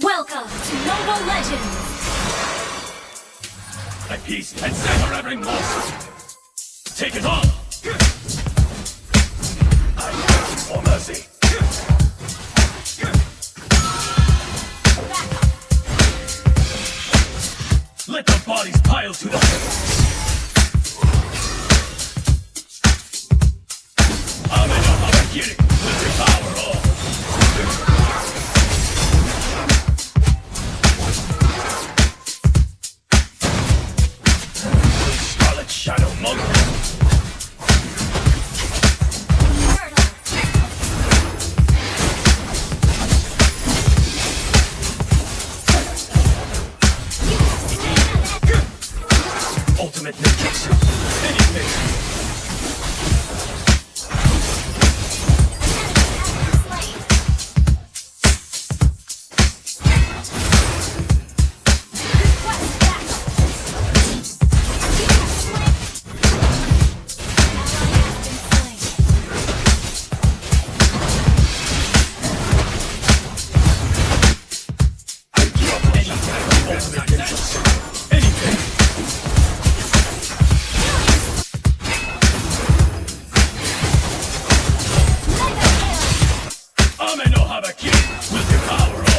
Welcome to Mobile Legends! I piece and savor every morsel. Take it all! I beg for mercy. Let the bodies pile to the I'm in a Harakiri with the power all. Scarlet Shadow Monk. Ultimate negation. Anything. I'm in no Harakiri with the power of